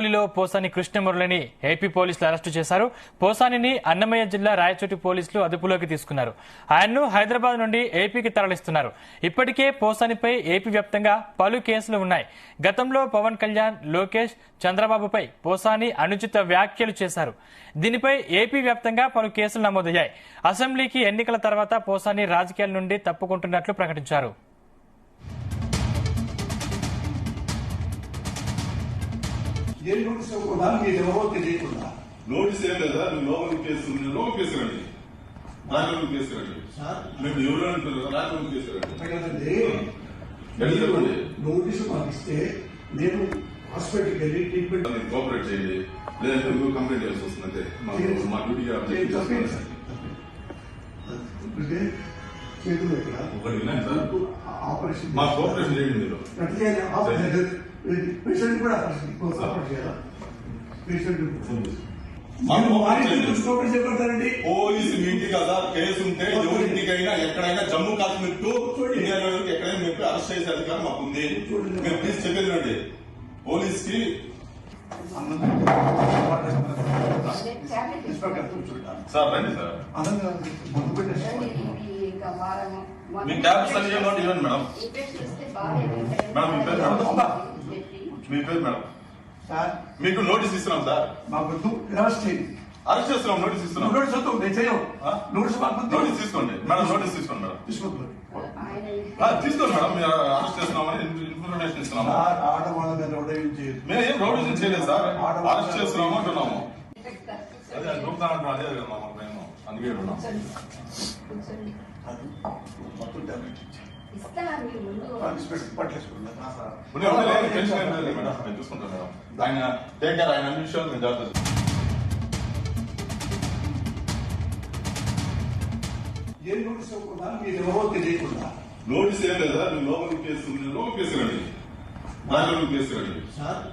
Posani కృష్ణమురళిని AP పోలీసులు arrest చేశారు. పోసానిని అన్నమయ్య జిల్లా రాయచోటి పోలీసులు అదుపులోకి తీసుకున్నారు. ఆయన్ను హైదరాబాద్ నుండి ఏపీకి తరలిస్తున్నారు. ఇప్పటికే పోసానిపై ఏపీ వ్యాప్తంగా పలు కేసులు ఉన్నాయి. గతంలో పవన్ కళ్యాణ్, లోకేష్, చంద్రబాబుపై పోసాని అనుచిత వ్యాఖ్యలు చేశారు. దీనిపై ఏపీ వ్యాప్తంగా పలు కేసులు నమోదయ్యాయి. అసెంబ్లీకి ఎన్నికల తర్వాత పోసాని రాజకీయాల నుండి తప్పుకుంటున్నట్లు ప్రకటించారు. నోటీస్ ఏం లేదా లోపల కేసు లోపల కేసు రండి రాజకీయ కేసు రండి మేము ఎవరు అంటారు రాజకీయ కేసు రండి నోటీసు పంపిస్తే నేను హాస్పిటల్కి వెళ్ళి ట్రీట్మెంట్ కోఆపరేట్ చేయండి లేదంటే మీరు కంప్లైంట్ చేయాల్సి వస్తుందంటే మా డ్యూటీగా చేతులు ఇక్కడ ఒకటి విన్నాను సార్ ఆపరేషన్ మా కోఆపరేషన్ చేయండి మీరు పేషెంట్ కూడా ఆపరేషన్ చేయాలా పేషెంట్ పోలీసు మీ ఇంటి కదా కేసు ఉంటే ఎవరింటికైనా ఎక్కడైనా జమ్మూ కాశ్మీర్ టు ఇండియా ఎక్కడైనా మీకు అరెస్ట్ చేసే అధికారం మాకు ఉంది. మీరు ప్లీజ్ చెప్పేది రండి పోలీస్ కి సార్ రండి సార్ మీ ట్యాబ్స్ అన్ని ఇవ్వండి మేడం. మేడం మీ పేరు మేడం మీకు నోటీస్ ఇస్తున్నాం సార్. అరెస్ట్ చేస్తున్నాం. నోటీస్ ఇస్తున్నాం. నోటీస్ తీసుకోండి మేడం. నోటీస్ తీసుకోండి మేడం. తీసుకోండి మేడం. మీరు అరెస్ట్ చేస్తున్నామని ఇన్ఫర్మేషన్ ఇస్తున్నాము. మేము ఏం రౌడీజం చేయలేదు సార్. అరెస్ట్ చేస్తున్నాము అంటున్నాము. అదే అనుకుంటానంటున్నాం. అదే మేము అందుకే ఉన్నాం. చూసుకుంటాం మేడం. ఆయన టేక్ కేర్. ఆయన అన్ని విషయాలు మేము జాగ్రత్త. నోటీస్ ఏం లేదా లోపల కేసు రండి రాజకీయ కేసు రండి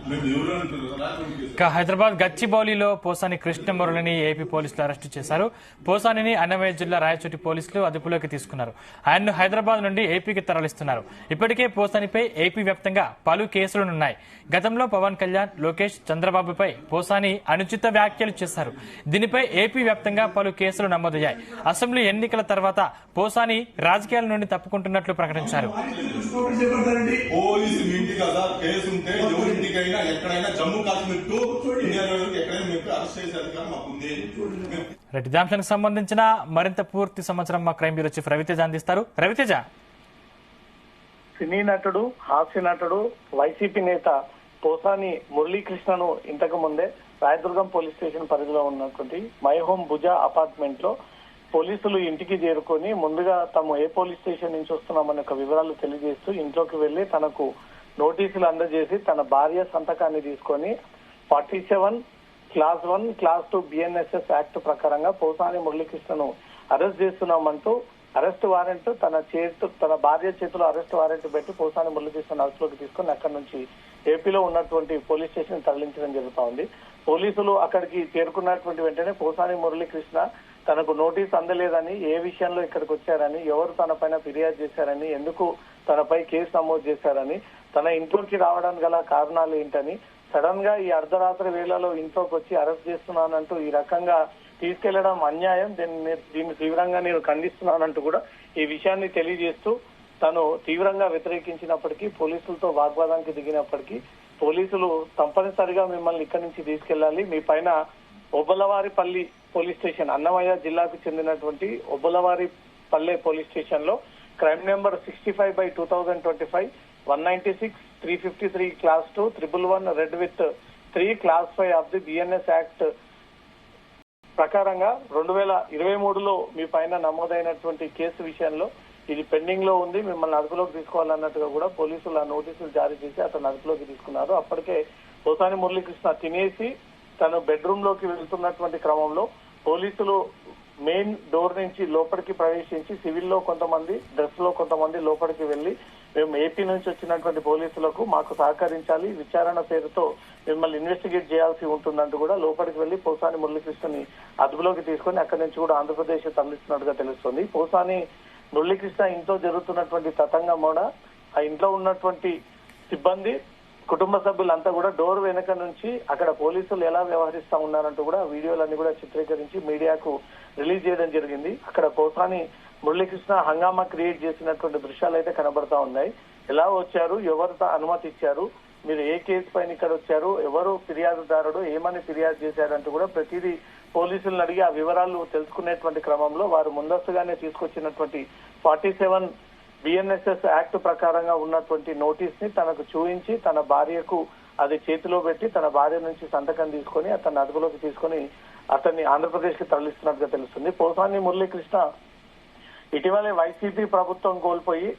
మేము ఎవరు అంటారు రాజకీయ కేసు. హైదరాబాద్ గచ్చిబౌలిలో పోసాని కృష్ణమురళిని ఏపీ పోలీసులు అరెస్టు చేశారు. పోసానిని అన్నమయ్య జిల్లా రాయచోటి పోలీసులు అదుపులోకి తీసుకున్నారు. ఆయన్ను హైదరాబాద్ నుండి ఏపీకి తరలిస్తున్నారు. ఇప్పటికే పోసానిపై ఏపీ వ్యాప్తంగా పలు కేసులున్నాయి. గతంలో పవన్ కళ్యాణ్, లోకేష్, చంద్రబాబుపై పోసాని అనుచిత వ్యాఖ్యలు చేశారు. దీనిపై ఏపీ వ్యాప్తంగా పలు కేసులు నమోదయ్యాయి. అసెంబ్లీ ఎన్నికల తర్వాత పోసాని రాజకీయాల నుండి తప్పుకుంటున్నట్లు ప్రకటించారు. కేసు ఉంటే ఎవరింటికైనా ఎక్కడైనా జమ్మూ కాశ్మీర్ టు ఇండియా ఎక్కడైనా మీకు అరెస్ట్ చేసే అధికారం మాకు ఉంది. అంశానికి సంబంధించిన మరింత పూర్తి సమాచారం మా క్రైమ్ బ్యూరో చీఫ్ రవితేజ అందిస్తారు. రవితేజ, సినీ నటుడు, హాస్య నటుడు, వైసీపీ నేత పోసాని మురళీకృష్ణను ఇంతకు ముందే రాయదుర్గం పోలీస్ స్టేషన్ పరిధిలో ఉన్నటువంటి మై హోమ్ భుజ అపార్ట్మెంట్ లో పోలీసులు ఇంటికి చేరుకొని ముందుగా తాము ఏ పోలీస్ స్టేషన్ నుంచి వస్తున్నామనే ఒక వివరాలు తెలియజేస్తూ ఇంట్లోకి వెళ్లి తనకు నోటీసులు అందజేసి తన భార్య సంతకాన్ని తీసుకొని 47 క్లాస్ 1 క్లాస్ 2 బిఎన్ఎస్ఎస్ యాక్ట్ ప్రకారంగా పోసాని మురళీకృష్ణను అరెస్ట్ చేస్తున్నామంటూ అరెస్ట్ వారెంట్ తన భార్య చేతిలో అరెస్ట్ వారెంట్ పెట్టి పోసాని మురళీకృష్ణ అదుపులోకి తీసుకుని అక్కడి నుంచి ఏపీలో ఉన్నటువంటి పోలీస్ స్టేషన్ తరలించడం జరుగుతా ఉంది. పోలీసులు అక్కడికి చేరుకున్నటువంటి వెంటనే పోసాని మురళీకృష్ణ తనకు నోటీస్ అందలేదని, ఏ విషయంలో ఇక్కడికి వచ్చారని, ఎవరు తన పైన ఫిర్యాదు చేశారని, ఎందుకు తనపై కేసు నమోదు చేశారని, తన ఇంట్లోకి రావడానికి గల కారణాలు ఏంటని, సడన్ గా ఈ అర్ధరాత్రి వేళలో ఇంట్లోకి వచ్చి అరెస్ట్ చేస్తున్నానంటూ ఈ రకంగా తీసుకెళ్లడం అన్యాయం, దీన్ని తీవ్రంగా నేను ఖండిస్తున్నానంటూ కూడా ఈ విషయాన్ని తెలియజేస్తూ తను తీవ్రంగా వ్యతిరేకించినప్పటికీ, పోలీసులతో వాగ్వాదానికి దిగినప్పటికీ పోలీసులు తప్పనిసరిగా మిమ్మల్ని ఇక్కడి నుంచి తీసుకెళ్లాలి, మీ పైన ఒబ్బలవారిపల్లి పోలీస్ స్టేషన్, అన్నమయ్య జిల్లాకు చెందినటువంటి ఒబ్బలవారిపల్లె పోలీస్ స్టేషన్ లో crime number 65/2025 196 353 class 2 111 red with 3 class 5 of the BNS act ప్రకారంగా 2023లో మీ పైన నమోదైనటువంటి కేసు విషయంలో ఇది పెండింగ్ లో ఉంది, మిమ్మల్ని అదుపులోకి తీసుకోవాలన్నట్టుగా కూడా పోలీసులు ఆ నోటీసులు జారీ చేసి అతను అదుపులోకి తీసుకున్నారు. అప్పటికే పోసాని మురళీకృష్ణ తినేసి తను బెడ్రూమ్ లోకి వెళ్తున్నటువంటి క్రమంలో పోలీసులు మెయిన్ డోర్ నుంచి లోపలికి ప్రవేశించి సివిల్లో కొంతమంది, డ్రెస్ లో కొంతమంది లోపలికి వెళ్లి మేము ఏపీ నుంచి వచ్చినటువంటి పోలీసులకు మాకు సహకరించాలి, విచారణ పేరుతో మిమ్మల్ని ఇన్వెస్టిగేట్ చేయాల్సి ఉంటుందంటూ కూడా లోపలికి వెళ్లి పోసాని మురళీకృష్ణని అదుపులోకి తీసుకుని అక్కడి నుంచి కూడా ఆంధ్రప్రదేశ్ తరలిస్తున్నట్టుగా తెలుస్తుంది. పోసాని మురళీకృష్ణ ఇంట్లో జరుగుతున్నటువంటి తతంగం కూడా ఆ ఇంట్లో ఉన్నటువంటి సిబ్బంది కుటుంబ సభ్యులంతా కూడా డోర్ వెనక నుంచి అక్కడ పోలీసులు ఎలా వ్యవహరిస్తా ఉన్నారంటూ కూడా వీడియోలన్నీ కూడా చిత్రీకరించి మీడియాకు రిలీజ్ చేయడం జరిగింది. అక్కడ పోసాని మురళీకృష్ణ హంగామా క్రియేట్ చేసినటువంటి దృశ్యాలు అయితే కనబడతా ఉన్నాయి. ఎలా వచ్చారు, ఎవరితో అనుమతి ఇచ్చారు, మీరు ఏ కేసు పైన ఇక్కడ వచ్చారు, ఎవరు ఫిర్యాదుదారుడు, ఏమని ఫిర్యాదు చేశారంటూ కూడా ప్రతిదీ పోలీసులను అడిగి ఆ వివరాలు తెలుసుకునేటువంటి క్రమంలో వారు ముందస్తుగానే తీసుకొచ్చినటువంటి 47 BNSS యాక్ట్ ప్రకారంగా ఉన్నటువంటి నోటీస్ ని తనకు చూపించి తన భార్యకు అది చేతిలో పెట్టి తన భార్య నుంచి సంతకం తీసుకొని అతన్ని అదుపులోకి తీసుకొని అతన్ని ఆంధ్రప్రదేశ్ కి తరలిస్తున్నట్టుగా తెలుస్తుంది. పోసాని మురళీకృష్ణ ఇటీవలే వైసీపీ ప్రభుత్వం కోల్పోయి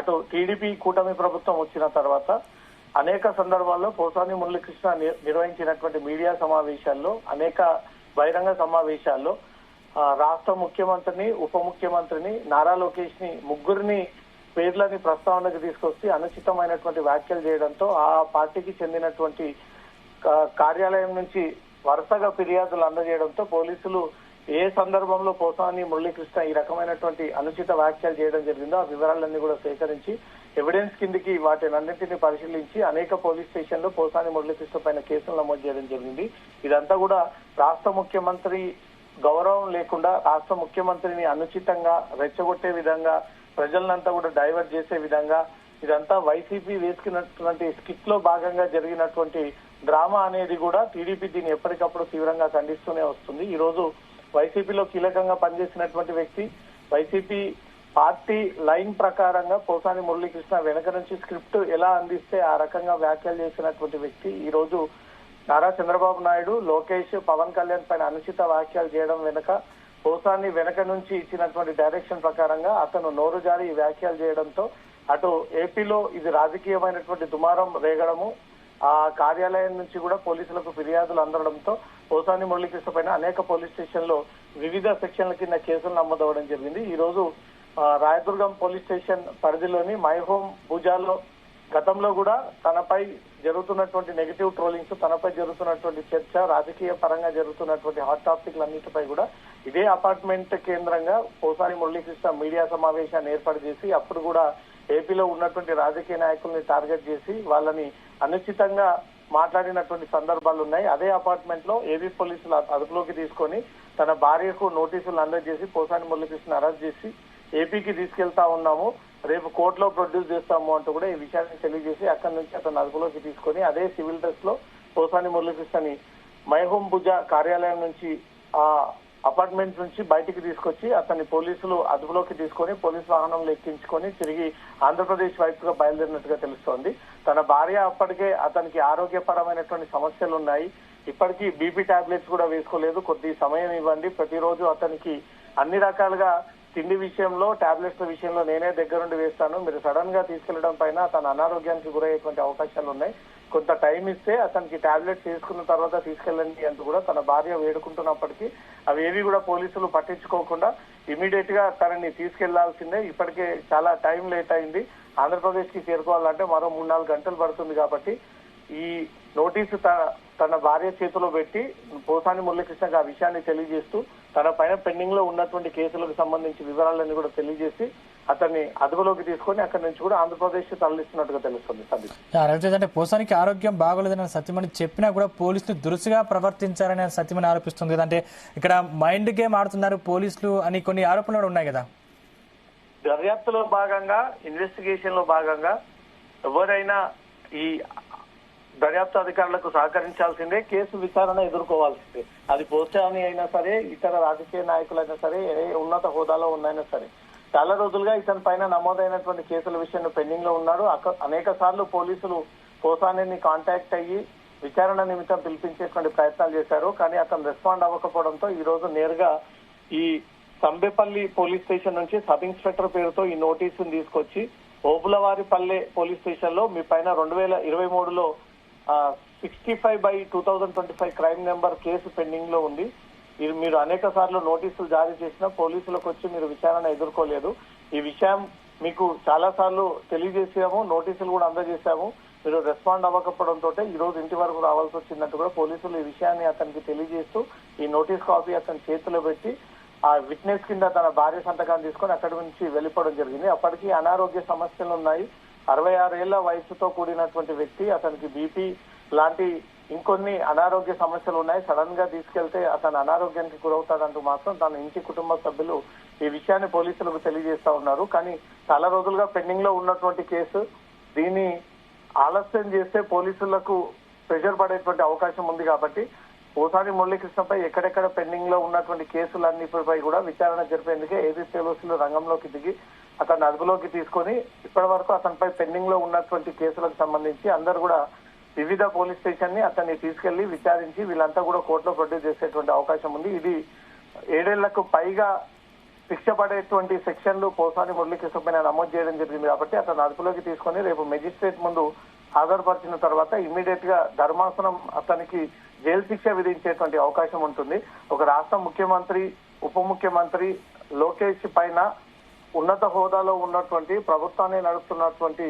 అటు టీడీపీ కూటమి ప్రభుత్వం వచ్చిన తర్వాత అనేక సందర్భాల్లో పోసాని మురళీకృష్ణ నిర్వహించినటువంటి మీడియా సమావేశాల్లో, అనేక బహిరంగ సమావేశాల్లో రాష్ట్ర ముఖ్యమంత్రిని, ఉప ముఖ్యమంత్రిని, నారా లోకేష్ ని ముగ్గురిని పేర్లని ప్రస్తావనకు తీసుకొచ్చి అనుచితమైనటువంటి వ్యాఖ్యలు చేయడంతో ఆ పార్టీకి చెందినటువంటి కార్యాలయం నుంచి వరుసగా ఫిర్యాదులు అందజేయడంతో పోలీసులు ఏ సందర్భంలో పోసాని మురళీకృష్ణ ఈ రకమైనటువంటి అనుచిత వ్యాఖ్యలు చేయడం జరిగిందో ఆ వివరాలన్నీ కూడా సేకరించి ఎవిడెన్స్ కిందికి వాటినన్నింటినీ పరిశీలించి అనేక పోలీస్ స్టేషన్లో పోసాని మురళీకృష్ణ పైన కేసులు నమోదు చేయడం జరిగింది. ఇదంతా కూడా రాష్ట్ర ముఖ్యమంత్రి గౌరవం లేకుండా రాష్ట్ర ముఖ్యమంత్రిని అనుచితంగా రెచ్చగొట్టే విధంగా, ప్రజలంతా కూడా డైవర్ట్ చేసే విధంగా, ఇదంతా వైసీపీ వేసుకున్నటువంటి స్కిట్ లో భాగంగా జరిగినటువంటి డ్రామా అనేది కూడా టీడీపీ దీన్ని ఎప్పటికప్పుడు తీవ్రంగా ఖండిస్తూనే వస్తుంది. ఈ రోజు వైసీపీలో కీలకంగా పనిచేసినటువంటి వ్యక్తి, వైసీపీ పార్టీ లైన్ ప్రకారంగా పోసాని మురళీకృష్ణ వెనక నుంచి స్క్రిప్ట్ ఎలా అందిస్తే ఆ రకంగా వ్యాఖ్యలు చేసినటువంటి వ్యక్తి ఈ రోజు నారా చంద్రబాబు నాయుడు, లోకేష్, పవన్ కళ్యాణ్ పైన అనుచిత వ్యాఖ్యలు చేయడం వెనుక పోసాని వెనక నుంచి ఇచ్చినటువంటి డైరెక్షన్ ప్రకారంగా అతను నోరు జారి ఈ వ్యాఖ్యలు చేయడంతో అటు ఏపీలో ఇది రాజకీయమైనటువంటి దుమారం రేగడము, ఆ కార్యాలయం నుంచి కూడా పోలీసులకు ఫిర్యాదులు అందడంతో పోసాని మురళీకృష్ణ పైన అనేక పోలీస్ స్టేషన్లో వివిధ సెక్షన్ల కింద కేసులు నమోదవడం జరిగింది. ఈ రోజు రాయదుర్గం పోలీస్ స్టేషన్ పరిధిలోని మై హోమ్ భుజాలో గతంలో కూడా తనపై జరుగుతున్నటువంటి నెగిటివ్ ట్రోలింగ్స్, తనపై జరుగుతున్నటువంటి చర్చ, రాజకీయ పరంగా జరుగుతున్నటువంటి హాట్ టాపిక్లన్నిటిపై కూడా ఇదే అపార్ట్మెంట్ కేంద్రంగా పోసాని మురళీకృష్ణ మీడియా సమావేశాన్ని ఏర్పాటు చేసి అప్పుడు కూడా ఏపీలో ఉన్నటువంటి రాజకీయ నాయకుల్ని టార్గెట్ చేసి వాళ్ళని అనుచితంగా మాట్లాడినటువంటి సందర్భాలు ఉన్నాయి. అదే అపార్ట్మెంట్ లో ఏపీ పోలీసులు అదుపులోకి తీసుకొని తన భార్యకు నోటీసులు అందజేసి పోసాని మురళీకృష్ణ అరెస్ట్ చేసి ఏపీకి తీసుకెళ్తా ఉన్నాము, రేపు కోర్టులో ప్రొడ్యూస్ చేస్తాము అంటూ కూడా ఈ విషయాన్ని తెలియజేసి అక్కడి నుంచి అతను అదుపులోకి తీసుకొని అదే సివిల్ డ్రెస్ లో పోసాని మురళీకృష్ణని మై హోమ్ భుజ కార్యాలయం నుంచి ఆ అపార్ట్మెంట్ నుంచి బయటికి తీసుకొచ్చి అతన్ని పోలీసులు అదుపులోకి తీసుకొని పోలీసు వాహనంలో ఎక్కించుకొని తిరిగి ఆంధ్రప్రదేశ్ వైపుగా బయలుదేరినట్టుగా తెలుస్తోంది. తన భార్య అప్పటికే అతనికి ఆరోగ్యపరమైనటువంటి సమస్యలు ఉన్నాయి, ఇప్పటికీ బీపీ టాబ్లెట్స్ కూడా వేసుకోలేదు, కొద్ది సమయం ఇవ్వండి, ప్రతిరోజు అతనికి అన్ని రకాలుగా తిండి విషయంలో, టాబ్లెట్స్ విషయంలో నేనే దగ్గరుండి వేస్తాను, మీరు సడన్ గా తీసుకెళ్లడం పైన తన అనారోగ్యానికి గురయ్యేటువంటి అవకాశాలు ఉన్నాయి, కొంత టైం ఇస్తే అతనికి టాబ్లెట్స్ వేసుకున్న తర్వాత తీసుకెళ్ళండి అంటూ కూడా తన భార్య వేడుకుంటున్నప్పటికీ అవి ఏవి కూడా పోలీసులు పట్టించుకోకుండా ఇమీడియట్ గా తనని తీసుకెళ్లాల్సిందే, ఇప్పటికే చాలా టైం లేట్ అయింది, ఆంధ్రప్రదేశ్ కి చేరుకోవాలంటే మరో 3-4 గంటలు పడుతుంది కాబట్టి ఈ నోటీసు తన భార్య చేతిలో పెట్టి పోసాని మురళీకృష్ణకు ఆ విషయాన్ని తెలియజేస్తూ తన పైన పెండింగ్ లో ఉన్నటువంటి కేసులకు సంబంధించి వివరాలన్నీ కూడా తెలియజేసి అతన్ని అదుపులోకి తీసుకొని అక్కడి నుంచి కూడా ఆంధ్రప్రదేశ్ తరలిస్తున్నట్టుగా తెలుస్తుంది. రవితేజ్ అంటే పోసానికి ఆరోగ్యం బాగోలేదని సత్యమణి చెప్పినా కూడా పోలీసులు దురుసుగా ప్రవర్తించారని సత్యమణి ఆరోపిస్తుంది కదా, అంటే ఇక్కడ మైండ్ గేమ్ ఆడుతున్నారు పోలీసులు అని కొన్ని ఆరోపణలు కూడా ఉన్నాయి కదా. దర్యాప్తులో భాగంగా, ఇన్వెస్టిగేషన్ లో భాగంగా ఎవరైనా ఈ దర్యాప్తు అధికారులకు సహకరించాల్సిందే, కేసు విచారణ ఎదుర్కోవాల్సిందే. అది పోసాని అయినా సరే, ఇతర రాజకీయ నాయకులైనా సరే, ఏ ఉన్నత హోదాలో ఉన్నైనా సరే. చాలా రోజులుగా ఇతని పైన నమోదైనటువంటి కేసుల విషయంలో పెండింగ్ లో ఉన్నారు. అనేక సార్లు పోలీసులు పోసానిని కాంటాక్ట్ అయ్యి విచారణ నిమిత్తం పిలిపించేటువంటి ప్రయత్నాలు చేశారు, కానీ అతను రెస్పాండ్ అవ్వకపోవడంతో ఈ రోజు నేరుగా ఈ సంబేపల్లి పోలీస్ స్టేషన్ నుంచి సబ్ ఇన్స్పెక్టర్ పేరుతో ఈ నోటీసును తీసుకొచ్చి ఓపులవారిపల్లె పోలీస్ స్టేషన్ లో మీ పైన 2023లో 65/2025 క్రైమ్ నెంబర్ కేసు పెండింగ్ లో ఉంది, మీరు అనేక సార్లు నోటీసులు జారీ చేసినా పోలీసులకు వచ్చి మీరు విచారణ ఎదుర్కోలేదు, ఈ విషయం మీకు చాలా సార్లు తెలియజేసాము, నోటీసులు కూడా అందజేశాము, మీరు రెస్పాండ్ అవ్వకపోవడంతో ఈ రోజు ఇంటి వరకు రావాల్సి వచ్చిందంటూ కూడా పోలీసులు ఈ విషయాన్ని అతనికి తెలియజేస్తూ ఈ నోటీస్ కాపీ అతని చేతిలో పెట్టి ఆ విట్నెస్ కింద తన భార్య సంతకాన్ని తీసుకొని అక్కడి నుంచి వెళ్ళిపోవడం జరిగింది. అప్పటికి అనారోగ్య సమస్యలు ఉన్నాయి, 66 ఏళ్ల వయసుతో కూడినటువంటి వ్యక్తి. అతనికి బీపీ లాంటి ఇంకొన్ని అనారోగ్య సమస్యలు ఉన్నాయి. సడన్ గా తీసుకెళ్తే అతను అనారోగ్యానికి గురవుతాడంటూ మాత్రం తన ఇంటి కుటుంబ సభ్యులు ఈ విషయాన్ని పోలీసులకు తెలియజేస్తా ఉన్నారు. కానీ చాలా రోజులుగా పెండింగ్ లో ఉన్నటువంటి కేసు, దీన్ని ఆలస్యం చేస్తే పోలీసులకు ప్రెషర్ పడేటువంటి అవకాశం ఉంది. కాబట్టి పోసాని మురళీకృష్ణపై ఎక్కడెక్కడ పెండింగ్ లో ఉన్నటువంటి కేసులన్నిటిపై కూడా విచారణ జరిపేందుకే ఏపీ పోలీసులు రంగంలోకి దిగి అతన్ని అదుపులోకి తీసుకొని ఇప్పటి వరకు అతనిపై పెండింగ్ లో ఉన్నటువంటి కేసులకు సంబంధించి అందరూ కూడా వివిధ పోలీస్ స్టేషన్ ని అతన్ని తీసుకెళ్లి విచారించి వీళ్ళంతా కూడా కోర్టులో ప్రొడ్యూస్ చేసేటువంటి అవకాశం ఉంది. ఇది 7 ఏళ్లకు పైగా శిక్ష పడేటువంటి సెక్షన్లు పోసాని మురళీకృష్ణ పైన నమోదు చేయడం జరిగింది. కాబట్టి అతను అదుపులోకి తీసుకొని రేపు మెజిస్ట్రేట్ ముందు హాజరుపరిచిన తర్వాత ఇమ్మీడియట్ గా ధర్మాసనం అతనికి జైలు శిక్ష విధించేటువంటి అవకాశం ఉంటుంది. ఒక రాష్ట్ర ముఖ్యమంత్రి, ఉప ముఖ్యమంత్రి లోకేష్ పైన ఉన్నత హోదాలో ఉన్నటువంటి ప్రభుత్వాన్ని నడుపుతున్నటువంటి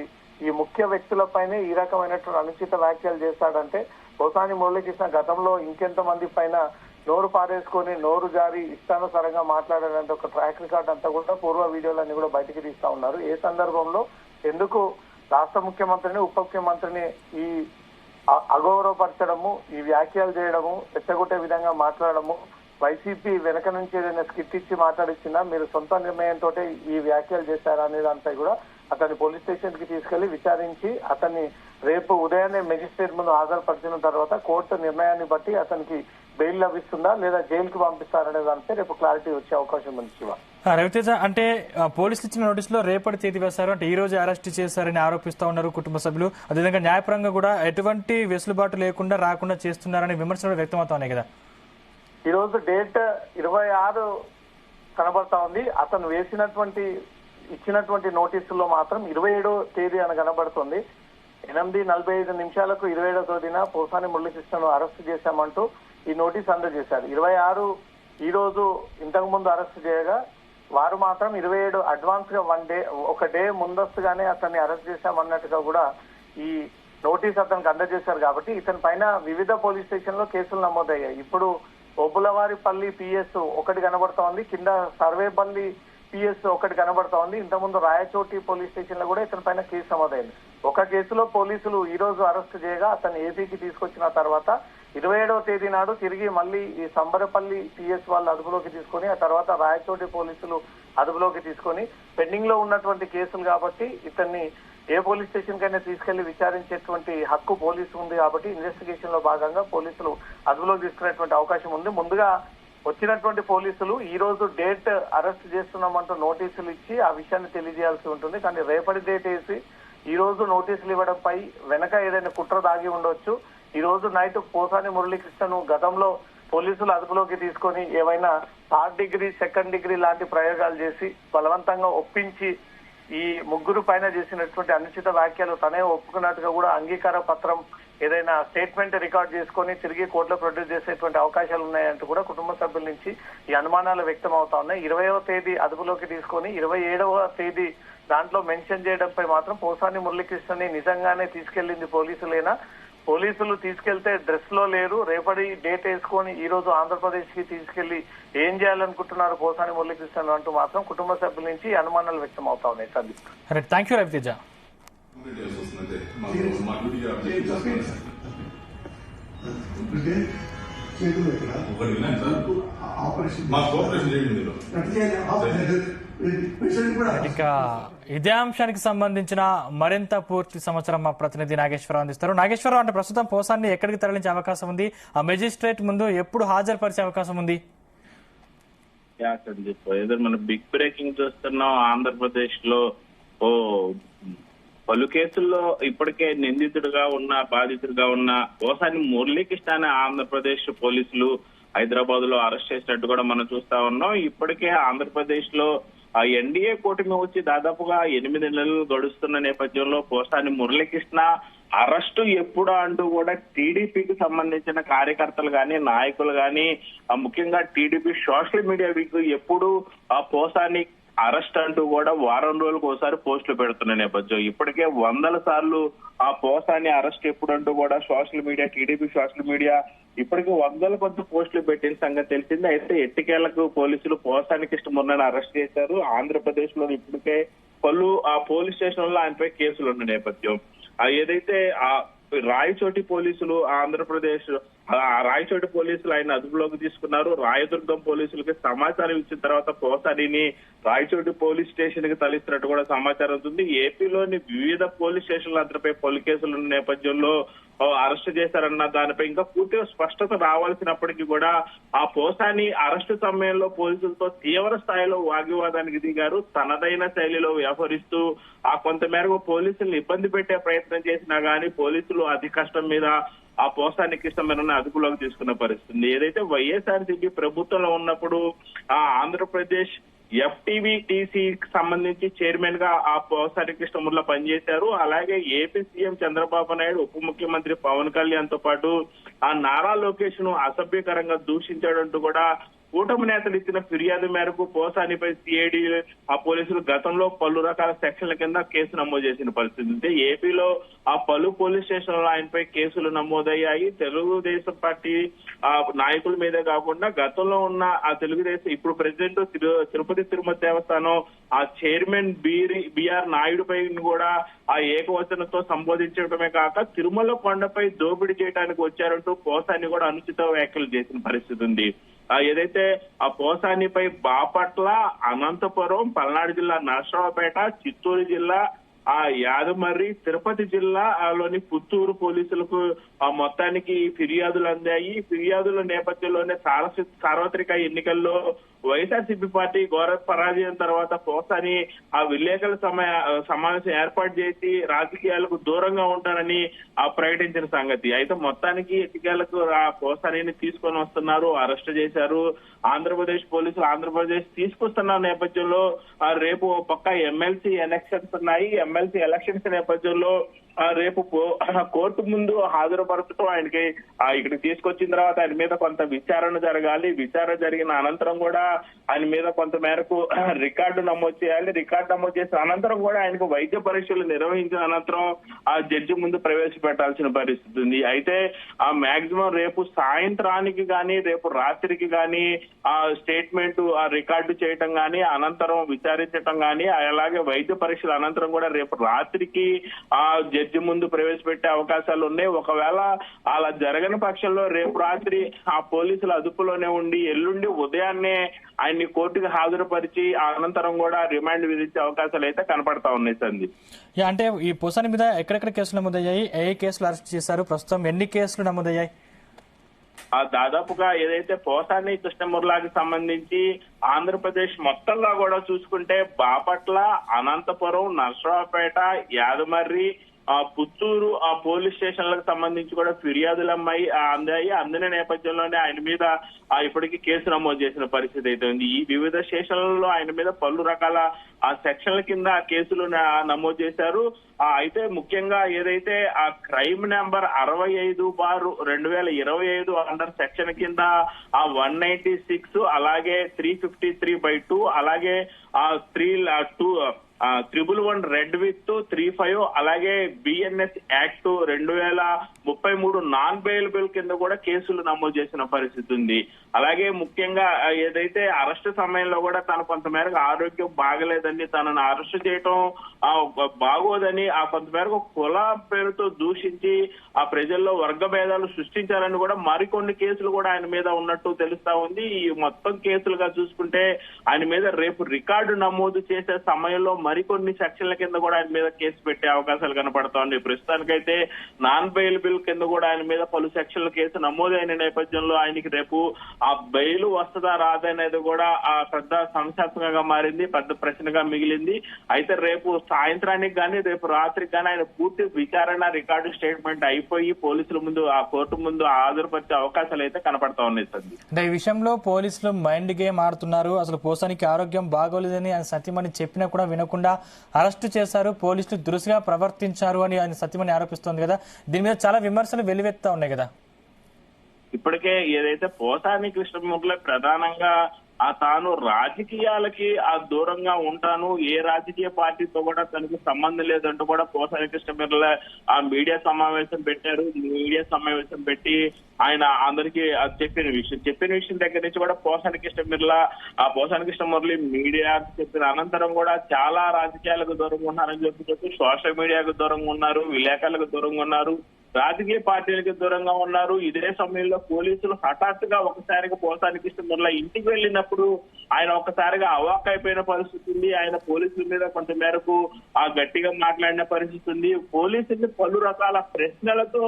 ఈ ముఖ్య వ్యక్తులపైనే ఈ రకమైనటువంటి అనుచిత వ్యాఖ్యలు చేస్తాడంటే పోసాని మురళీకృష్ణ గతంలో ఇంకెంత మంది పైన నోరు పారేసుకొని నోరు జారి ఇష్టానుసారంగా మాట్లాడాలంటే ఒక ట్రాక్ రికార్డ్ అంతా కూడా పూర్వ వీడియోలన్నీ కూడా బయటికి తీస్తా ఉన్నారు. ఏ సందర్భంలో ఎందుకు రాష్ట్ర ముఖ్యమంత్రిని, ఉప ముఖ్యమంత్రిని ఈ అగౌరవపరచడము, ఈ వ్యాఖ్యలు చేయడము, రెచ్చగొట్టే విధంగా మాట్లాడము, వైసీపీ వెనక నుంచి ఏదైనా స్కిట్ ఇచ్చి మాట్లాడిచ్చినా మీరు సొంత నిర్ణయంతో ఈ వ్యాఖ్యలు చేశారా అనే దానిపై కూడా అతన్ని పోలీస్ స్టేషన్ కి తీసుకెళ్లి విచారించి అతన్ని రేపు ఉదయాన్నే మెజిస్ట్రేట్ ముందు హాజరుపరిచిన తర్వాత కోర్టు నిర్ణయాన్ని బట్టి అతనికి బెయిల్ లభిస్తుందా లేదా జైలుకి పంపిస్తారనే దానిపై రేపు క్లారిటీ వచ్చే అవకాశం ఉంది. శివ, రవితేజ, అంటే పోలీసులు ఇచ్చిన నోటీసులో రేపటి తేదీ వేశారు, అంటే ఈ రోజు అరెస్ట్ చేశారని ఆరోపిస్తా ఉన్నారు కుటుంబ సభ్యులు. అదేవిధంగా న్యాయపరంగా కూడా ఎటువంటి వెసులుబాటు లేకుండా రాకుండా చేస్తున్నారనే విమర్శలు వ్యక్తమవుతా ఉన్నాయి కదా. ఈ రోజు డేట్ 26 కనబడతా ఉంది. అతను ఇచ్చినటువంటి నోటీసుల్లో మాత్రం 27వ తేదీ అని కనబడుతుంది. 8:45 27వ తేదీన పోసాని మురళీకృష్ణను అరెస్ట్ చేశామంటూ ఈ నోటీస్ అందజేశారు. 26 ఈ రోజు ఇంతకు ముందు అరెస్ట్ చేయగా వారు మాత్రం 27 అడ్వాన్స్ గా ఒక డే ముందస్తుగానే అతన్ని అరెస్ట్ చేశామన్నట్టుగా కూడా ఈ నోటీస్ అతనికి అందజేశారు. కాబట్టి ఇతని పైన వివిధ పోలీస్ స్టేషన్ లో కేసులు నమోదయ్యాయి. ఇప్పుడు ఒబ్బులవారిపల్లి పిఎస్ ఒకటి కనబడతా ఉంది, కింద సర్వేపల్లి పిఎస్ ఒకటి కనబడతా ఉంది. ఇంతకుముందు రాయచోటి పోలీస్ స్టేషన్ లో కూడా ఇతని పైన కేసు నమోదైంది. ఒక కేసులో పోలీసులు ఈ రోజు అరెస్ట్ చేయగా అతను ఏపీకి తీసుకొచ్చిన తర్వాత 27వ తేదీ నాడు తిరిగి మళ్ళీ ఈ సంబరపల్లి పిఎస్ వాళ్ళు అదుపులోకి తీసుకొని ఆ తర్వాత రాయచోటి పోలీసులు అదుపులోకి తీసుకొని పెండింగ్ లో ఉన్నటువంటి కేసులు కాబట్టి ఇతన్ని ఏ పోలీస్ స్టేషన్ కైనా తీసుకెళ్లి విచారించేటువంటి హక్కు పోలీసు ఉంది. కాబట్టి ఇన్వెస్టిగేషన్ లో భాగంగా పోలీసులు అదుపులోకి తీసుకునేటువంటి అవకాశం ఉంది. ముందుగా వచ్చినటువంటి పోలీసులు ఈ రోజు డేట్ అరెస్ట్ చేస్తున్నామంటూ నోటీసులు ఇచ్చి ఆ విషయాన్ని తెలియజేయాల్సి ఉంటుంది. కానీ రేపటి డేట్ వేసి ఈ రోజు నోటీసులు ఇవ్వడంపై వెనక ఏదైనా కుట్ర దాగి ఉండొచ్చు. ఈ రోజు నైట్ పోసాని మురళీకృష్ణను గతంలో పోలీసులు అదుపులోకి తీసుకొని ఏవైనా 3rd డిగ్రీ 2nd డిగ్రీ లాంటి ప్రయోగాలు చేసి బలవంతంగా ఒప్పించి ఈ ముగ్గురు పైన చేసినటువంటి అనుచిత వ్యాఖ్యలు తనే ఒప్పుకున్నట్టుగా కూడా అంగీకార పత్రం ఏదైనా స్టేట్మెంట్ రికార్డ్ చేసుకొని తిరిగి కోర్టులో ప్రొడ్యూస్ చేసేటువంటి అవకాశాలు ఉన్నాయంటూ కూడా కుటుంబ సభ్యుల నుంచి ఈ అనుమానాలు వ్యక్తం అవుతా ఉన్నాయి. 20వ తేదీ అదుపులోకి తీసుకొని 27వ తేదీ దాంట్లో మెన్షన్ చేయడంపై మాత్రం పోసాని మురళీకృష్ణని నిజంగానే తీసుకెళ్లింది పోలీసులేనా, పోలీసులు తీసుకెళ్తే డ్రెస్ లో లేరు, రేపటి డేట్ వేసుకొని ఈ రోజు ఆంధ్రప్రదేశ్ కి తీసుకెళ్లి ఏం చేయాలనుకుంటున్నారు పోసాని మురళీకృష్ణ అంటూ మాత్రం కుటుంబ సభ్యుల నుంచి అనుమానాలు వ్యక్తం అవుతా ఉన్నాయి. Sandeep, thank you Raviteja. ఇక ఇదే అంశానికి సంబంధించిన మరింత పూర్తి సమాచారం మా ప్రతినిధి నాగేశ్వరరావు అందిస్తారు. నాగేశ్వరరావు, అంటే ప్రస్తుతం పోసాన్ని ఎక్కడికి తరలించే అవకాశం ఉంది, ఆ మెజిస్ట్రేట్ ముందు ఎప్పుడు హాజరుపరిచే అవకాశం ఉంది? మనం బిగ్ బ్రేకింగ్ చూస్తున్నాం. ఆంధ్రప్రదేశ్ లో పలు కేసుల్లో ఇప్పటికే నిందితుడిగా ఉన్న, బాధితుడిగా ఉన్న పోసాని మురళీకృష్ణ అనే ఆంధ్రప్రదేశ్ పోలీసులు హైదరాబాద్ లో అరెస్ట్ చేసినట్టు కూడా మనం చూస్తా ఉన్నాం. ఇప్పటికే ఆంధ్రప్రదేశ్ లో ఆ ఎన్డీఏ కూటమి వచ్చి దాదాపుగా 8 నెలలు గడుస్తున్న నేపథ్యంలో పోసాని మురళీకృష్ణ అరెస్టు ఎప్పుడు అంటూ కూడా టీడీపీకి సంబంధించిన కార్యకర్తలు గాని, నాయకులు గాని, ముఖ్యంగా టీడీపీ సోషల్ మీడియా వీక్ ఎప్పుడు ఆ పోసాని అరెస్ట్ అంటూ కూడా వారం రోజులకు ఒకసారి పోస్టులు పెడుతున్న నేపథ్యం. ఇప్పటికే 100 సార్లు ఆ పోసాని అరెస్ట్ ఎప్పుడంటూ కూడా social media, TDP social media ఇప్పటికీ 100 కొద్ది పోస్టులు పెట్టిన సంగతి తెలిసింది. అయితే ఎట్టికేళ్లకు పోలీసులు పోసాని కృష్ణమురళిని అరెస్ట్ చేశారు. ఆంధ్రప్రదేశ్ లో ఇప్పటికే పలు ఆ పోలీస్ స్టేషన్లో ఆయనపై కేసులు ఉన్న నేపథ్యం. ఏదైతే ఆ రాయచోటి పోలీసులు ఆంధ్రప్రదేశ్ రాయచోటి పోలీసులు ఆయన అదుపులోకి తీసుకున్నారు. రాయదుర్గం పోలీసులకి సమాచారం ఇచ్చిన తర్వాత పోసానిని రాయచోటి పోలీస్ స్టేషన్ కి తరలిస్తున్నట్టు కూడా సమాచారం ఉంది. ఏపీలోని వివిధ పోలీస్ స్టేషన్ల అతనిపై పలు కేసులు ఉన్న నేపథ్యంలో అరెస్ట్ చేశారన్న దానిపై ఇంకా పూర్తిగా స్పష్టత రావాల్సినప్పటికీ కూడా ఆ పోసాని అరెస్టు సమయంలో పోలీసులతో తీవ్ర స్థాయిలో వాగ్వివాదానికి దిగారు. తనదైన శైలిలో వ్యవహరిస్తూ కొంతమేరకు పోలీసులను ఇబ్బంది పెట్టే ప్రయత్నం చేసినా గానీ పోలీసులు అతి కష్టం మీద ఆ పోసాని కృష్ణమేనని అదుపులోకి తీసుకున్న పరిస్థితి. ఏదైతే వైఎస్ఆర్సీపీ ప్రభుత్వంలో ఉన్నప్పుడు ఆంధ్రప్రదేశ్ FTVTCకి సంబంధించి చైర్మన్ గా ఆ పోసాని కృష్ణమూర్తి పనిచేశారు. అలాగే ఏపీ సీఎం చంద్రబాబు నాయుడు, ఉప ముఖ్యమంత్రి పవన్ కళ్యాణ్ తో పాటు ఆ నారా లోకేష్ ను అసభ్యకరంగా దూషించాడంటూ కూడా కూటమి నేతలు ఇచ్చిన ఫిర్యాదు మేరకు పోసానిపై సిఐడి ఆ పోలీసులు గతంలో పలు రకాల సెక్షన్ల కింద కేసు నమోదు చేసిన పరిస్థితి ఉంది. ఏపీలో ఆ పలు పోలీస్ స్టేషన్లో ఆయనపై కేసులు నమోదయ్యాయి. తెలుగుదేశం పార్టీ నాయకుల మీదే కాకుండా గతంలో ఉన్న ఆ తెలుగుదేశం ఇప్పుడు ప్రెసిడెంట్ తిరుపతి తిరుమల దేవస్థానం ఆ చైర్మన్ బిఆర్ నాయుడు పై కూడా ఆ ఏకవచనంతో సంబోధించడమే కాక తిరుమల కొండపై దోపిడీ చేయడానికి వచ్చారంటూ పోసాని కూడా అనుచిత వ్యాఖ్యలు చేసిన పరిస్థితి ఉంది. ఏదైతే ఆ పోసానిపై బాపట్ల, అనంతపురం, పల్నాడు జిల్లా నరసరావుపేట, చిత్తూరు జిల్లా, యాదమర్రి, తిరుపతి జిల్లాలోని పుత్తూరు పోలీసులకు మొత్తానికి ఫిర్యాదులు అందాయి. ఫిర్యాదుల నేపథ్యంలోనే సార్వత్రిక ఎన్నికల్లో వైఎస్ఆర్సీపీ పార్టీ ఘోర పరాజయం తర్వాత పోసాని ఆ విలేకరుల సమావేశం ఏర్పాటు చేసి రాజకీయాలకు దూరంగా ఉంటానని ప్రకటించిన సంగతి. అయితే మొత్తానికి ఎన్నికలకు ఆ పోసానిని తీసుకొని వస్తున్నారు, అరెస్ట్ చేశారు. ఆంధ్రప్రదేశ్ పోలీసులు ఆంధ్రప్రదేశ్ తీసుకొస్తున్న నేపథ్యంలో రేపు పక్క ఎమ్మెల్సీ ఎలక్షన్స్ ఉన్నాయి. ఎమ్మెల్సీ ఎలక్షన్స్ నేపథ్యంలో రేపు కోర్టు ముందు హాజరుపరచడం, ఆయనకి ఇక్కడికి తీసుకొచ్చిన తర్వాత ఆయన మీద కొంత విచారణ జరగాలి. విచారణ జరిగిన అనంతరం కూడా ఆయన మీద కొంత మేరకు రికార్డు నమోదు చేయాలి. రికార్డు నమోదు చేసిన అనంతరం కూడా ఆయనకు వైద్య పరీక్షలు నిర్వహించిన అనంతరం ఆ జడ్జి ముందు ప్రవేశపెట్టాల్సిన పరిస్థితి ఉంది. అయితే ఆ మాక్సిమం రేపు సాయంత్రానికి గాని రేపు రాత్రికి గాని ఆ స్టేట్మెంట్ ఆ రికార్డు చేయటం గాని అనంతరం విచారించటం గాని అలాగే వైద్య పరీక్షల అనంతరం కూడా రేపు రాత్రికి ఆ జడ్జి ముందు ప్రవేశపెట్టే అవకాశాలు ఉన్నాయి. ఒకవేళ అలా జరగని పక్షంలో రేపు రాత్రి ఆ పోలీసుల అదుపులోనే ఉండి ఎల్లుండి ఉదయాన్నే ఆయన్ని కోర్టుకు హాజరుపరిచి అనంతరం కూడా రిమాండ్ విధించే అవకాశాలు అయితే కనపడతా ఉన్నాయి సందీప్. అంటే ఈ పోసాని మీద ఎక్కడెక్కడ కేసులు నమోదయ్యాయి, ఏ కేసులు అరెస్ట్ చేశారు, ప్రస్తుతం ఎన్ని కేసులు నమోదయ్యాయి? దాదాపుగా ఏదైతే పోసాని కృష్ణమూర్తికి సంబంధించి ఆంధ్రప్రదేశ్ మొత్తంగా కూడా చూసుకుంటే బాపట్ల, అనంతపురం, నరసరావుపేట, యాదమర్రి, పుత్తూరు ఆ పోలీస్ స్టేషన్లకు సంబంధించి కూడా ఫిర్యాదులు అందాయి. అందిన నేపథ్యంలోనే ఆయన మీద ఇప్పటికీ కేసు నమోదు చేసిన పరిస్థితి అయితే ఉంది. ఈ వివిధ స్టేషన్లలో ఆయన మీద పలు రకాల ఆ సెక్షన్ల కింద కేసులు నమోదు చేశారు. అయితే ముఖ్యంగా ఏదైతే ఆ క్రైమ్ నెంబర్ 65/2025 అండర్ సెక్షన్ కింద ఆ 196 అలాగే 353/2 అలాగే ఆ 311 రెడ్ విత్ 35 అలాగే బిఎన్ఎస్ యాక్ట్ 2033 నాన్ బెయిలబుల్ కింద కూడా కేసులు నమోదు చేసిన పరిస్థితి ఉంది. అలాగే ముఖ్యంగా ఏదైతే అరెస్ట్ సమయంలో కూడా తన కొంతమేరకు ఆరోగ్యం బాగలేదని తనను అరెస్ట్ చేయటం బాగోదని కొంతమేరకు కుల పేరుతో దూషించి ఆ ప్రజల్లో వర్గ భేదాలు సృష్టించాలని కూడా మరికొన్ని కేసులు కూడా ఆయన మీద ఉన్నట్టు తెలుస్తా ఉంది. ఈ మొత్తం కేసులుగా చూసుకుంటే ఆయన మీద రేపు రికార్డు నమోదు చేసే సమయంలో మరికొన్ని సెక్షన్ల కింద కూడా ఆయన మీద కేసు పెట్టే అవకాశాలు కనపడతా ఉన్నాయి. ప్రస్తుతానికైతే నాన్ బెయిలబుల్ కింద కూడా ఆయన మీద పలు సెక్షన్ల కేసు నమోదైన నేపథ్యంలో ఆయనకి రేపు ఆ బెయిల్ వస్తుందా రాదనేది కూడా పెద్ద సంశయాత్మకంగా మారింది, పెద్ద ప్రశ్నగా మిగిలింది. అయితే రేపు సాయంత్రానికి గానీ రేపు రాత్రికి గానీ ఆయన పూర్తి విచారణ రికార్డు స్టేట్మెంట్ అయిపోయి పోలీసుల ముందు ఆ కోర్టు ముందు హాజరుపరిచే అవకాశాలు అయితే కనపడతా ఉన్నాయి సార్. అంటే ఈ విషయంలో పోలీసులు మైండ్ గేమ్ ఆడుతున్నారు, అసలు పోసానికి ఆరోగ్యం బాగోలేదని ఆయన సత్యమని చెప్పినా కూడా వినకుండా అరెస్టు చేశారు, పోలీసులు దురుసుగా ప్రవర్తించారు అని ఆయన సత్యమని ఆరోపిస్తోంది కదా. దీని మీద చాలా విమర్శలు వెల్లువెత్తా ఉన్నాయి కదా. ఇప్పటికే ఏదైతే పోసాని కృష్ణమూర్తిలో ప్రధానంగా తాను రాజకీయాలకి దూరంగా ఉంటాను, ఏ రాజకీయ పార్టీతో కూడా తనకు సంబంధం లేదంటూ కూడా పోసాని కృష్ణమిర్ల ఆ మీడియా సమావేశం పెట్టారు. మీడియా సమావేశం పెట్టి ఆయన అందరికీ చెప్పిన విషయం దగ్గర నుంచి కూడా పోసాని కృష్ణమురళి మీడియా చెప్పిన అనంతరం కూడా చాలా రాజకీయాలకు దూరంగా ఉన్నారని చెప్పుకోవచ్చు. సోషల్ మీడియాకు దూరంగా ఉన్నారు, విలేకరులకు దూరంగా ఉన్నారు, రాజకీయ పార్టీలకు దూరంగా ఉన్నారు. ఇదే సమయంలో పోలీసులు హఠాత్తుగా ఒకసారిగా పోసాని కృష్ణమురళి ఇంటికి వెళ్ళినప్పుడు ఆయన ఒక్కసారిగా అవాక్ అయిపోయిన పరిస్థితి ఉంది. ఆయన పోలీసుల మీద కొంత మేరకు గట్టిగా మాట్లాడిన పరిస్థితి ఉంది. పోలీసుల్ని పలు రకాల ప్రశ్నలతో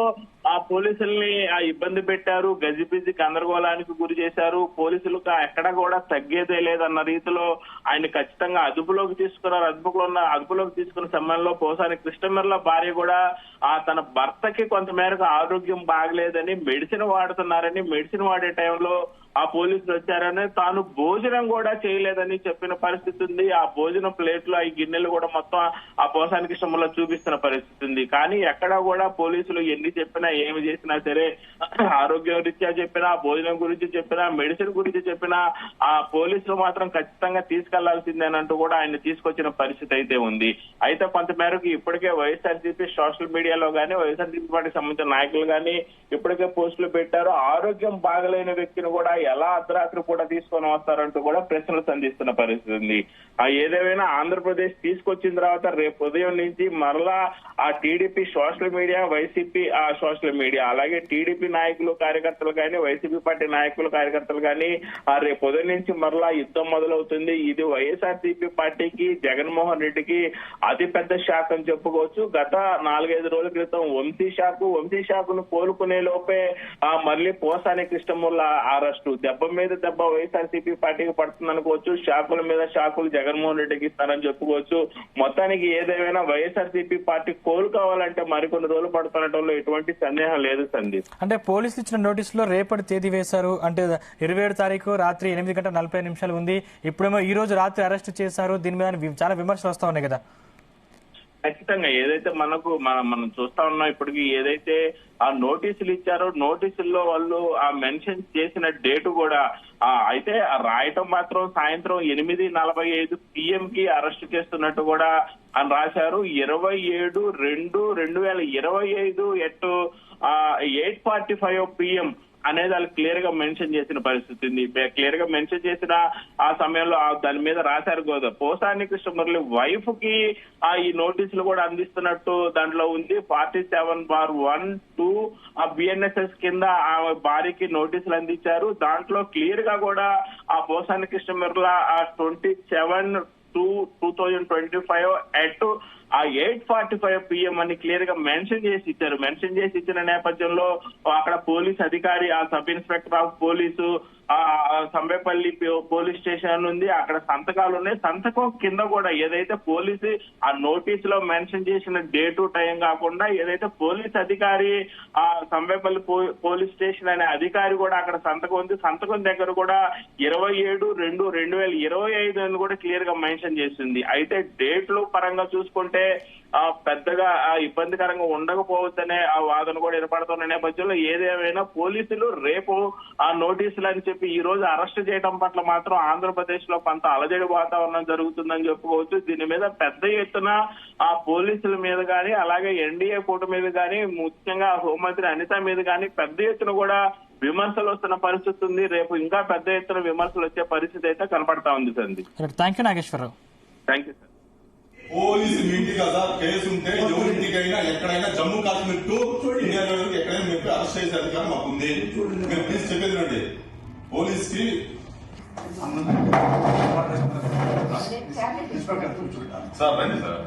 పోలీసుల్ని ఇబ్బంది పెట్టారు, గజిబిజి గందరగోళానికి గురి చేశారు. పోలీసులకు ఎక్కడ కూడా తగ్గేదే లేదన్న రీతిలో ఆయన ఖచ్చితంగా అదుపులోకి తీసుకున్నారు. అదుపులోకి తీసుకున్న సమయంలో పోసాని కృష్ణమిర్ల భార్య కూడా తన భర్తకి కొంత మేరకు ఆరోగ్యం బాగలేదని మెడిసిన్ వాడుతున్నారని, మెడిసిన్ వాడే టైంలో పోలీసులు వచ్చారని, తాను భోజనం కూడా చేయలేదని చెప్పిన పరిస్థితి ఉంది. ఆ భోజనం ప్లేట్లు ఈ గిన్నెలు కూడా మొత్తం పోసాని కృష్ణమురళి చూపిస్తున్న పరిస్థితి ఉంది. కానీ ఎక్కడా కూడా పోలీసులు ఎన్ని చెప్పినా ఏమి చేసినా సరే, ఆరోగ్యం రీత్యా చెప్పినా, భోజనం గురించి చెప్పినా, మెడిసిన్ గురించి చెప్పినా పోలీసులు మాత్రం ఖచ్చితంగా తీసుకెళ్లాల్సిందేనంటూ కూడా ఆయన తీసుకొచ్చిన పరిస్థితి అయితే ఉంది. అయితే కొంత మేరకు ఇప్పటికే వైఎస్ఆర్సీపీ సోషల్ మీడియాలో గానీ, వైఎస్ఆర్సీపీ పార్టీకి సంబంధించిన నాయకులు గానీ ఇప్పటికే పోస్టులు పెట్టారు. ఆరోగ్యం బాగలేని వ్యక్తిని కూడా ఎలా అర్ధరాత్రి కూడా తీసుకొని వస్తారంటూ కూడా ప్రశ్నలు సంధిస్తున్న పరిస్థితి ఉంది. ఏదేమైనా ఆంధ్రప్రదేశ్ తీసుకొచ్చిన తర్వాత రేపు ఉదయం నుంచి మరలా TDP social media, YCP social media, అలాగే టీడీపీ నాయకులు కార్యకర్తలు కానీ, వైసీపీ పార్టీ నాయకులు కార్యకర్తలు కానీ రేపు ఉదయం నుంచి మరలా యుద్ధం మొదలవుతుంది. ఇది వైఎస్ఆర్సీపీ పార్టీకి, జగన్మోహన్ రెడ్డికి అతిపెద్ద షాక్ అని చెప్పుకోవచ్చు. గత 4-5 రోజుల క్రితం వంశీ షాకును కోలుకునే లోపే మళ్ళీ పోసాని కృష్ణమురళి అరెస్టు, దెబ్బ మీద దెబ్బ వైఎస్ఆర్సీపీ పార్టీకి పడుతుంది అనుకోవచ్చు. షాకుల మీద షాకులు జగన్మోహన్ రెడ్డికి ఇస్తారని చెప్పుకోవచ్చు. మొత్తానికి ఏదేమైనా వైఎస్ఆర్సీపీ పార్టీ కోలుకోవాలంటే మరికొన్ని రోజులు పడుతుండటంలో ఎటువంటి సందేహం లేదు సందీప్. అంటే పోలీసులు ఇచ్చిన నోటీసులో రేపటి తేదీ వేశారు. అంటే 27 తారీఖు రాత్రి 8:40 ఉంది. ఇప్పుడేమో ఈ రోజు రాత్రి అరెస్ట్ చేశారు. దీని మీద చాలా విమర్శలు వస్తా ఉన్నాయి కదా. ఖచ్చితంగా ఏదైతే మనం చూస్తా ఉన్నాం, ఇప్పటికి ఏదైతే నోటీసులు ఇచ్చారో నోటీసుల్లో వాళ్ళు మెన్షన్ చేసిన డేటు కూడా అయితే రాయటం మాత్రం సాయంత్రం 8:45 PM కి అరెస్ట్ చేస్తున్నట్టు కూడా అని రాశారు. 27/2/2025 ఎట్ 8:45 PM అనేది వాళ్ళు క్లియర్ గా మెన్షన్ చేసిన పరిస్థితి ఉంది. క్లియర్ గా మెన్షన్ చేసిన ఆ సమయంలో దాని మీద రాశారు గోదా పోసాని కృష్ణమురళి వైఫ్ కి ఈ నోటీసులు కూడా అందిస్తున్నట్టు దాంట్లో ఉంది. 47/1-2 BNSS కింద ఆమె భార్యకి నోటీసులు అందించారు. దాంట్లో క్లియర్ గా కూడా పోసాని కృష్ణమురళి 27/2/2025 ఎట్ 8:45 PM అని క్లియర్ గా మెన్షన్ చేసి ఇచ్చారు. మెన్షన్ చేసి ఇచ్చిన నేపథ్యంలో అక్కడ పోలీస్ అధికారి, sub inspector of police Sambepalli police station ఉంది, అక్కడ సంతకాలు ఉన్నాయి. సంతకం కింద కూడా ఏదైతే పోలీసు నోటీస్ లో మెన్షన్ చేసిన డేటు టైం కాకుండా ఏదైతే పోలీస్ అధికారి సంబేపల్లి పోలీస్ స్టేషన్ అనే అధికారి కూడా అక్కడ సంతకం ఉంది. సంతకం దగ్గర కూడా 27/2/2025 అని కూడా క్లియర్ గా మెన్షన్ చేసింది. అయితే డేట్లు పరంగా చూసుకుంటే పెద్దగా ఇబ్బందికరంగా ఉండకపోవచ్చనే వాదన కూడా ఏర్పడుతున్న నేపథ్యంలో ఏదేమైనా పోలీసులు రేపు నోటీసులు అని చెప్పి ఈ రోజు అరెస్ట్ చేయడం పట్ల మాత్రం ఆంధ్రప్రదేశ్ లో కొంత అలజడి వాతావరణం జరుగుతుందని చెప్పుకోవచ్చు. దీని మీద పెద్ద ఎత్తున పోలీసుల మీద గానీ, అలాగే ఎన్డీఏ కూటమి మీద గానీ, ముఖ్యంగా హోంమంత్రి అనిత మీద గానీ పెద్ద ఎత్తున కూడా విమర్శలు వస్తున్న పరిస్థితి ఉంది. రేపు ఇంకా పెద్ద ఎత్తున విమర్శలు వచ్చే పరిస్థితి అయితే కనపడతా ఉంది సంది. Thank you Nageswararao. Thank you sir. Police మీ ఇంటి కదా కేసు ఉంటే ఎవరింటికైనా ఎక్కడైనా జమ్మూ కాశ్మీర్ టు ఇండియాలో ఎక్కడైనా మీరు అరెస్ట్ చేసే అధికారం మాకు ఉంది. మీరు ప్లీజ్ చెప్పేది రండి. పోలీస్ కి ఇన్స్పెక్టర్ చూడాలి సార్ రండి సార్.